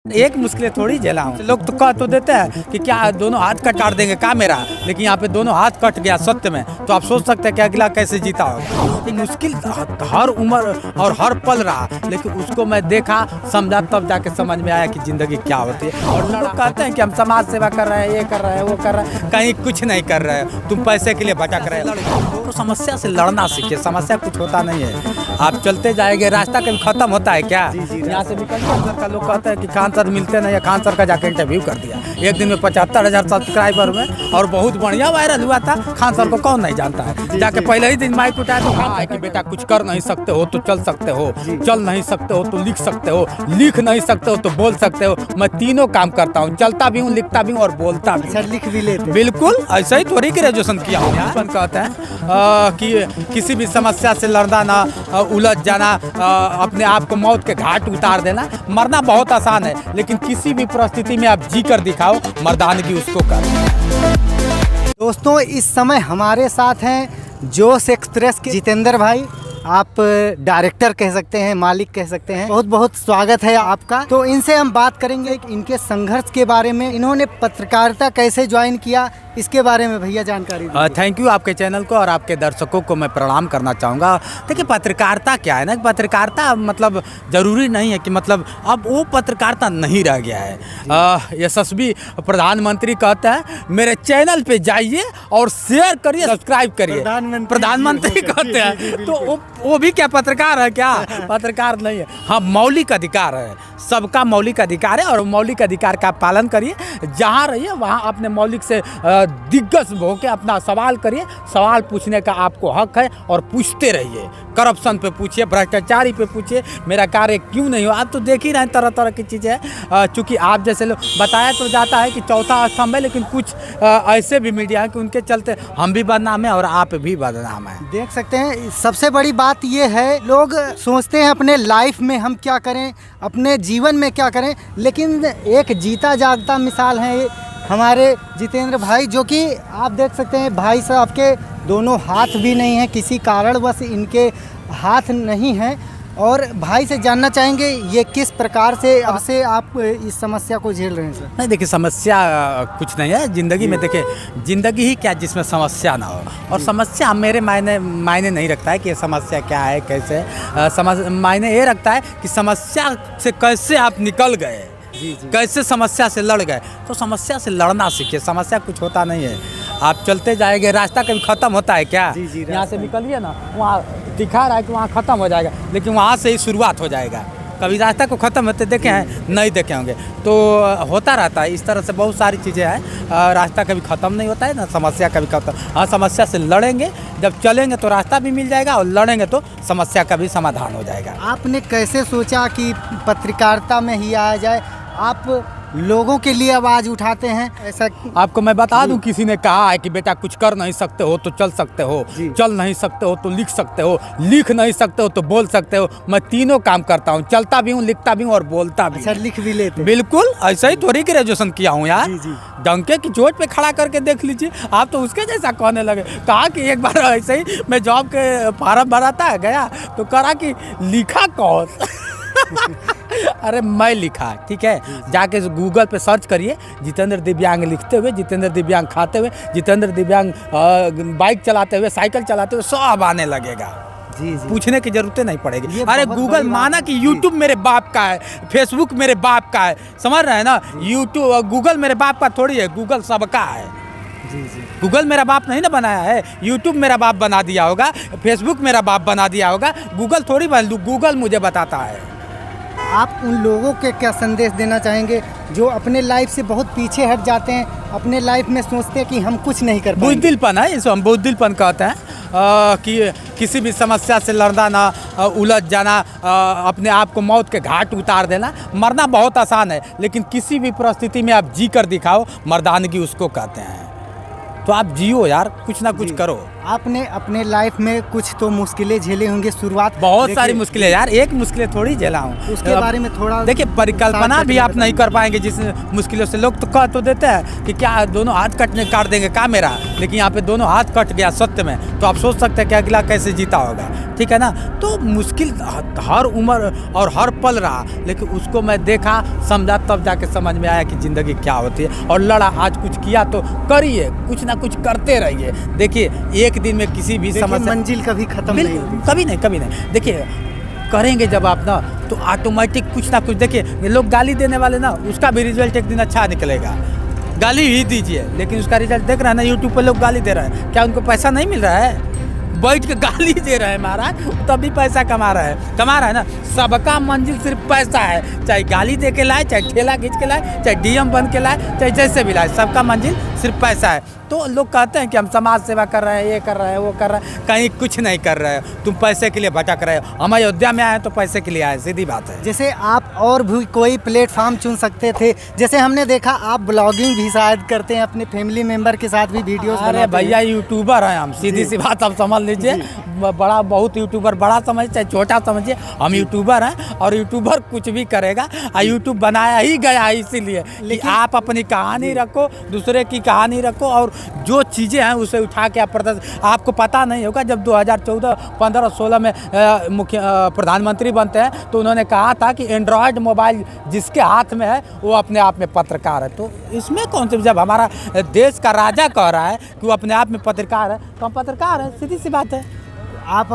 एक मुश्किलें थोड़ी झेला हूँ। लोग तो कह तो देते हैं कि क्या दोनों हाथ कट देंगे का मेरा, लेकिन यहाँ पे दोनों हाथ कट गया सत्य में, तो आप सोच सकते हैं कि अगला कैसे जीता होगा। मुश्किल हर उम्र और हर पल रहा, लेकिन उसको मैं देखा समझा तब जाके समझ में आया कि जिंदगी क्या होती है। और लोग कहते हैं कि हम समाज सेवा कर रहे हैं, ये कर रहे हैं, वो कर रहे हैं, कहीं कुछ नहीं कर रहे हैं, तुम पैसे के लिए भटक रहे हो। तो समस्या से लड़ना सीखिए, समस्या कुछ होता नहीं है, आप चलते जाएंगे, रास्ता कभी खत्म होता है क्या? यहाँ से निकलते का लोग कहते हैं कि खान सर मिलते नहीं, या खान सर का जाके इंटरव्यू कर दिया, एक दिन में 75,000 सब्सक्राइबर में और बहुत बढ़िया वायरल हुआ था। खान सर को कौन नहीं जानता है, जाके पहले ही दिन माइक उठाया तो कहा है कि बेटा कुछ कर नहीं सकते हो तो चल सकते हो, चल नहीं सकते हो तो लिख सकते हो, लिख नहीं सकते हो तो बोल सकते हो। मैं तीनों काम करता हूँ, चलता भी हूँ, लिखता भी हूँ और बोलता भी। सर लिख भी लेते? बिल्कुल, ऐसा ही थोड़ी ग्रेजुएशन किया हूँ। कहते हैं कि किसी भी समस्या से लड़ना ना, उलझ जाना, अपने आप को मौत के घाट उतार देना। मरना बहुत आसान है, लेकिन किसी भी परिस्थिति में आप जी कर दिखाओ, मर्दानगी उसको कर। दोस्तों इस समय हमारे साथ हैं जोश एक्सप्रेस के जितेंद्र भाई, आप डायरेक्टर कह सकते हैं, मालिक कह सकते हैं। बहुत बहुत स्वागत है आपका। तो इनसे हम बात करेंगे इनके संघर्ष के बारे में, इन्होंने पत्रकारिता कैसे ज्वाइन किया, इसके बारे में भैया जानकारी दीजिए। थैंक यू आपके चैनल को और आपके दर्शकों को मैं प्रणाम करना चाहूँगा। देखिए पत्रकारिता क्या है ना, पत्रकारिता मतलब ज़रूरी नहीं है कि मतलब अब वो पत्रकारिता नहीं रह गया है। यशस्वी प्रधानमंत्री कहते हैं मेरे चैनल पे जाइए और शेयर करिए, सब्सक्राइब करिए। प्रधानमंत्री कहते हैं तो वो भी क्या पत्रकार है क्या? पत्रकार नहीं है। हाँ, मौलिक अधिकार है, सबका मौलिक अधिकार है और मौलिक अधिकार का पालन करिए। जहाँ रहिए वहाँ अपने मौलिक से दिग्गज होकर अपना सवाल करिए, सवाल पूछने का आपको हक है और पूछते रहिए। करप्शन पे पूछिए, भ्रष्टाचारी पे पूछिए, मेरा कार्य क्यों नहीं हो। आप तो देख ही रहे हैं तरह तरह की चीज़ें। चूँकि आप जैसे लोग बताया तो जाता है कि चौथा स्तंभ है, लेकिन कुछ ऐसे भी मीडिया है कि उनके चलते हम भी बदनाम हैं और आप भी बदनाम हैं। देख सकते हैं, सबसे बड़ी बात ये है, लोग सोचते हैं अपने लाइफ में हम क्या करें, अपने जीवन में क्या करें, लेकिन एक जीता जागता मिसाल है हमारे जितेंद्र भाई, जो कि आप देख सकते हैं भाई साहब के दोनों हाथ भी नहीं हैं, किसी कारणवश इनके हाथ नहीं हैं। और भाई से जानना चाहेंगे ये किस प्रकार से अब से आप इस समस्या को झेल रहे हैं सर? नहीं देखिए, समस्या कुछ नहीं है ज़िंदगी में। देखिए ज़िंदगी ही क्या जिसमें समस्या ना हो, और समस्या मेरे मायने नहीं रखता है कि ये समस्या क्या है, कैसे मायने ये रखता है कि समस्या से कैसे आप निकल गए, कैसे समस्या से लड़ गए। तो समस्या से लड़ना सीखिए, समस्या कुछ होता नहीं है, आप चलते जाएंगे, रास्ता कभी ख़त्म होता है क्या? यहाँ से निकलिए ना, वहाँ दिखा रहा है कि वहाँ ख़त्म हो जाएगा, लेकिन वहाँ से ही शुरुआत हो जाएगा। कभी रास्ता को ख़त्म होते देखे हैं? नहीं देखे होंगे। तो होता रहता है इस तरह से, बहुत सारी चीज़ें हैं। रास्ता कभी ख़त्म नहीं होता है ना, समस्या कभी ख़त्म। हाँ, समस्या से लड़ेंगे, जब चलेंगे तो रास्ता भी मिल जाएगा और लड़ेंगे तो समस्या का भी समाधान हो जाएगा। आपने कैसे सोचा कि पत्रकारिता में ही आया जाए? आप लोगों के लिए आवाज़ उठाते हैं, ऐसा आपको मैं बता दूं, किसी ने कहा है कि बेटा कुछ कर नहीं सकते हो तो चल सकते हो, चल नहीं सकते हो तो लिख सकते हो, लिख नहीं सकते हो तो बोल सकते हो। मैं तीनों काम करता हूँ, चलता भी हूँ, लिखता भी हूँ और बोलता भी। सर लिख भी लेते? बिल्कुल, ऐसा ही थोड़ी ग्रेजुएशन किया हूँ यार। डंके की चोट पे खड़ा करके देख लीजिए, आप तो उसके जैसा कहने लगे। कहा कि एक बार ऐसे ही मैं जॉब के फार्म भराता गया तो कहा कि लिखा कौन? अरे मैं लिखा, ठीक है। जाके गूगल पे सर्च करिए जितेंद्र दिव्यांग लिखते हुए, जितेंद्र दिव्यांग खाते हुए, जितेंद्र दिव्यांग बाइक चलाते हुए, साइकिल चलाते हुए, सब आने लगेगा। पूछने की जरूरत नहीं पड़ेगी। अरे गूगल माना कि यूट्यूब मेरे बाप का है, फेसबुक मेरे बाप का है, समझ रहे हैं ना? यूट्यूब गूगल मेरे बाप का थोड़ी है, गूगल सबका है। गूगल मेरा बाप नहीं ना बनाया है, यूट्यूब मेरा बाप बना दिया होगा, फेसबुक मेरा बाप बना दिया होगा, गूगल थोड़ी गूगल मुझे बताता है। आप उन लोगों के क्या संदेश देना चाहेंगे जो अपने लाइफ से बहुत पीछे हट जाते हैं, अपने लाइफ में सोचते हैं कि हम कुछ नहीं कर पाएंगे? बुज़दिलपन है, इसको हम बुज़दिलपन कहते हैं। कि किसी भी समस्या से लड़ना ना, उलझ जाना, अपने आप को मौत के घाट उतार देना। मरना बहुत आसान है, लेकिन किसी भी परिस्थिति में आप जी कर दिखाओ, मर्दानगी उसको कहते हैं। तो आप जियो यार, कुछ ना कुछ करो। आपने अपने लाइफ में कुछ तो मुश्किलें झेले होंगे शुरुआत, बहुत सारी मुश्किलें यार, एक मुश्किलें थोड़ी झेला हूँ। उसके बारे में थोड़ा देखिए, परिकल्पना भी आप नहीं कर पाएंगे जिस मुश्किलों से। लोग तो कह तो देते हैं कि क्या दोनों हाथ काट देंगे का मेरा, लेकिन यहाँ पे दोनों हाथ कट गया सत्य में, तो आप सोच सकते हैं कि अगला कैसे जीता होगा। ठीक है ना। तो मुश्किल हर उम्र और हर पल रहा, लेकिन उसको मैं देखा, समझा, तब जाके समझ में आया कि ज़िंदगी क्या होती है। और लड़ा, आज कुछ किया तो करिए, कुछ ना कुछ करते रहिए। देखिए, एक दिन में किसी भी समस्या, मंजिल कभी खत्म नहीं होती, कभी नहीं। देखिए, करेंगे जब आप ना, तो ऑटोमेटिक कुछ ना कुछ। देखिए, लोग गाली देने वाले ना, उसका भी रिजल्ट एक दिन अच्छा निकलेगा। गाली ही दीजिए, लेकिन उसका रिजल्ट देख रहे हैं ना, यूट्यूब पर लोग गाली दे रहे हैं, क्या उनको पैसा नहीं मिल रहा है? बैठ के गाली दे रहे हैं महाराज, तभी पैसा कमा रहा है ना। सबका मंजिल सिर्फ पैसा है, चाहे गाली दे के लाए, चाहे ठेला खींच के लाए, चाहे डीएम बन के लाए, चाहे जैसे भी लाए, सबका मंजिल सिर्फ पैसा है। तो लोग कहते हैं कि हम समाज सेवा कर रहे हैं, ये कर रहे हैं, वो कर रहे हैं, कहीं कुछ नहीं कर रहे हैं, तुम पैसे के लिए भटक रहे हो। हम अयोध्या में आए तो पैसे के लिए आए, सीधी बात है। जैसे आप और भी कोई प्लेटफॉर्म चुन सकते थे, जैसे हमने देखा आप ब्लॉगिंग भी शायद करते हैं, अपने फैमिली मेंबर के साथ भी वीडियोस बनाते हैं। अरे भैया, यूट्यूबर हैं हम, सीधी सी बात आप समझ लीजिए। बड़ा बहुत यूट्यूबर, बड़ा समझिए चाहे छोटा समझिए, हम यूट्यूबर हैं। और यूट्यूबर कुछ भी करेगा, यूट्यूब बनाया ही गया है इसीलिए कि आप अपनी कहानी रखो, दूसरे की कहानी रखो, और जो चीज़ें हैं उसे उठा के आप आपको पता नहीं होगा, जब 2014, 15, 16 में मुख्य प्रधानमंत्री बनते हैं, तो उन्होंने कहा था कि एंड्रॉयड मोबाइल जिसके हाथ में है वो अपने आप में पत्रकार है। तो इसमें कौन से, जब हमारा देश का राजा कह रहा है कि वो अपने आप में पत्रकार है, तो हम पत्रकार हैं, सीधी सी बात है। आप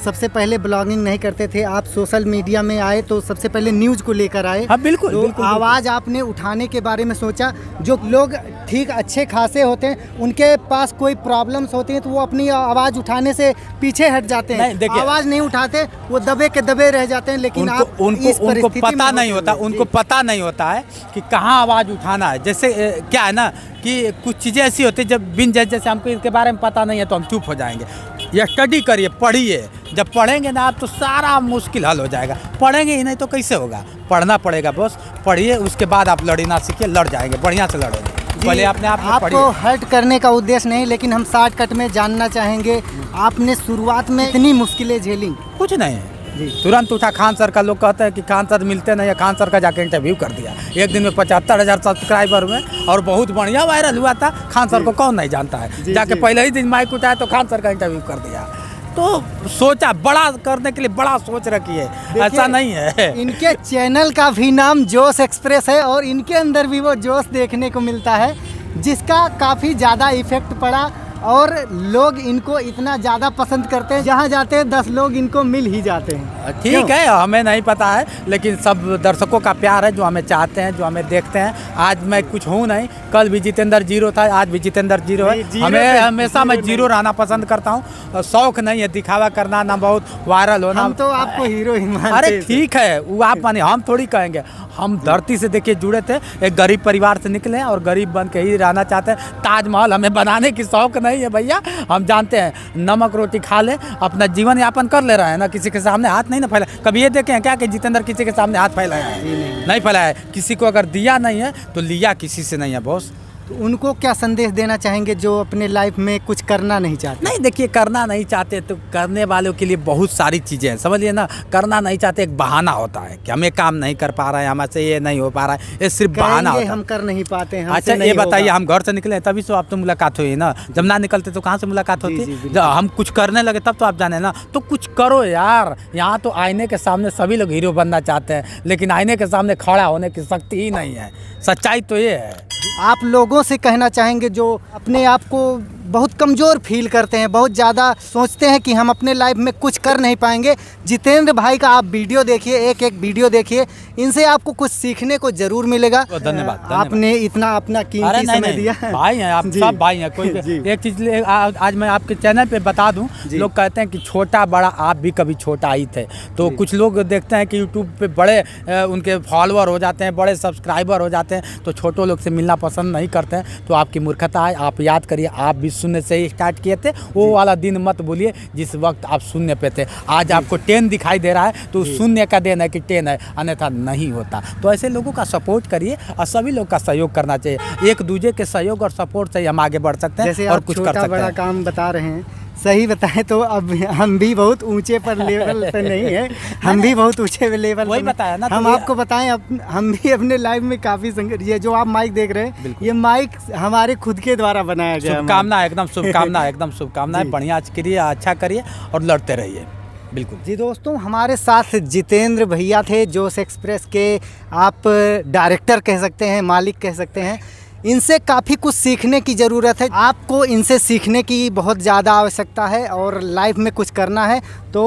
सबसे पहले ब्लॉगिंग नहीं करते थे, आप सोशल मीडिया में आए तो सबसे पहले न्यूज़ को लेकर आए। हाँ, बिल्कुल, तो बिल्कुल, आवाज़ आपने उठाने के बारे में सोचा। जो लोग ठीक अच्छे खासे होते हैं, उनके पास कोई प्रॉब्लम्स होती हैं, तो वो अपनी आवाज़ उठाने से पीछे हट जाते हैं, आवाज़ नहीं उठाते, वो दबे के दबे रह जाते हैं। लेकिन उनको पता नहीं होता, उनको पता नहीं होता है कि कहाँ आवाज़ उठाना है। जैसे क्या है ना कि कुछ चीज़ें ऐसी होती है, जब बिन जैसे हमको इसके बारे में पता नहीं है तो हम चुप हो जाएंगे। या स्टडी करिए, पढ़िए, जब पढ़ेंगे ना आप तो सारा मुश्किल हल हो जाएगा। पढ़ेंगे ही नहीं तो कैसे होगा? पढ़ना पड़ेगा बस, पढ़िए, उसके बाद आप लड़ना सीखिए, लड़ जाएंगे, बढ़िया से लड़ेंगे। पहले अपने आप में आपको हर्ट करने का उद्देश्य नहीं, लेकिन हम शॉर्टकट में जानना चाहेंगे, आपने शुरुआत में इतनी मुश्किलें झेली? कुछ नहीं है जी, तुरंत उठा। खान सर का, लोग कहते हैं कि खान सर मिलते नहीं है, खान सर का जाके इंटरव्यू कर दिया। एक दिन में 75,000 सब्सक्राइबर हुए और बहुत बढ़िया वायरल हुआ था। खान सर को कौन नहीं जानता है? जाके पहले ही दिन माइक उठाया तो खान सर का इंटरव्यू कर दिया। तो सोचा, बड़ा करने के लिए बड़ा सोच रखी है, ऐसा नहीं है। इनके चैनल का भी नाम जोश एक्सप्रेस है, और इनके अंदर भी वो जोश देखने को मिलता है, जिसका काफ़ी ज़्यादा इफेक्ट पड़ा, और लोग इनको इतना ज़्यादा पसंद करते हैं, जहाँ जाते हैं 10 लोग इनको मिल ही जाते हैं। ठीक है, हमें नहीं पता है, लेकिन सब दर्शकों का प्यार है, जो हमें चाहते हैं, जो हमें देखते हैं। आज मैं कुछ हूँ नहीं, कल भी जितेंद्र जीरो था, आज भी जितेंद्र जीरो है। हमें हमेशा मैं जीरो रहना पसंद करता हूँ। शौक नहीं है दिखावा करना, ना बहुत वायरल होना। हम तो आपको हीरो ही मानते हैं। अरे ठीक है, वो आप माने, हम थोड़ी कहेंगे। हम धरती से देखिए जुड़े थे, एक गरीब परिवार से निकले और गरीब बन के ही रहना चाहते हैं। ताजमहल हमें बनाने की शौक नहीं है भैया, हम जानते हैं नमक रोटी खा ले, अपना जीवन यापन कर ले रहे हैं ना, किसी के सामने हाथ नहीं ना फैलाए। कभी ये देखे हैं क्या कि जितेंद्र किसी के सामने हाथ फैलाया है? नहीं फैलाया है। किसी को अगर दिया नहीं है तो लिया किसी से नहीं है बॉस। तो उनको क्या संदेश देना चाहेंगे जो अपने लाइफ में कुछ करना नहीं चाहते? नहीं, देखिए, करना नहीं चाहते तो करने वालों के लिए बहुत सारी चीज़ें हैं, समझिए ना। करना नहीं चाहते एक बहाना होता है कि हमें काम नहीं कर पा रहे हैं, हमसे ये नहीं हो पा रहा है, ये सिर्फ बहाना होता है। हम कर नहीं पाते हैं। अच्छा, ये बताइए, हम घर से निकले तभी तो आपसे मुलाकात हुई ना, जब ना निकलते तो कहाँ से मुलाकात होती? जब हम कुछ करने लगे तब तो आप जाने ना। तो कुछ करो यार। यहाँ तो आईने के सामने सभी लोग हीरो बनना चाहते हैं, लेकिन आईने के सामने खड़ा होने की शक्ति ही नहीं है। सच्चाई तो ये है। आप लोगों से कहना चाहेंगे जो अपने आप को बहुत कमज़ोर फील करते हैं, बहुत ज़्यादा सोचते हैं कि हम अपने लाइफ में कुछ कर नहीं पाएंगे, जितेंद्र भाई का आप वीडियो देखिए, एक एक वीडियो देखिए, इनसे आपको कुछ सीखने को जरूर मिलेगा। धन्यवाद। आपने इतना अपना कीमती समय दिया। भाई हैं आप, सब भाई हैं। कोई एक चीज़ आज मैं आपके चैनल पे बता दूं, लोग कहते हैं कि छोटा बड़ा, आप भी कभी छोटा ही थे। तो कुछ लोग देखते हैं कि यूट्यूब पे बड़े उनके फॉलोअर हो जाते हैं, बड़े सब्सक्राइबर हो जाते हैं, तो छोटों लोग से मिलना पसंद नहीं करते हैं। तो आपकी मूर्खता है, आप याद करिए, आप भी शून्य से ही स्टार्ट किए थे, वो वाला दिन मत भूलिए जिस वक्त आप शून्य पे थे। आज आपको 10 दिखाई दे रहा है तो शून्य का देन है कि 10 है, अन्यथा नहीं होता। तो ऐसे लोगों का सपोर्ट करिए और सभी लोग का सहयोग करना चाहिए। एक दूसरे के सहयोग और सपोर्ट से ही हम आगे बढ़ सकते हैं जैसे और आप कुछ कर छोटा सकते बड़ा हैं। काम बता रहे हैं, सही बताएं तो अब हम भी बहुत ऊंचे पर लेवल पे नहीं है, हम भी बहुत ऊंचे लेवल वही पे बताया ना, तो हम ये- आपको बताएं हम भी अपने लाइफ में काफ़ी संघर्ष, ये जो आप माइक देख रहे हैं बिल्कुल। ये माइक हमारे खुद के द्वारा बनाया गया है। शुभकामना, एकदम शुभकामना, एकदम शुभकामनाएं। जी। बढ़िया करिए, अच्छा करिए और लड़ते रहिए। बिल्कुल जी दोस्तों, हमारे साथ जितेंद्र भैया थे, जोश एक्सप्रेस के आप डायरेक्टर कह सकते हैं, मालिक कह सकते हैं। इनसे काफ़ी कुछ सीखने की ज़रूरत है, आपको इनसे सीखने की बहुत ज़्यादा आवश्यकता है और लाइफ में कुछ करना है तो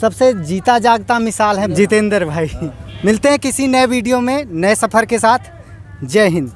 सबसे जीता जागता मिसाल है जितेंद्र भाई। मिलते हैं किसी नए वीडियो में नए सफ़र के साथ। जय हिंद।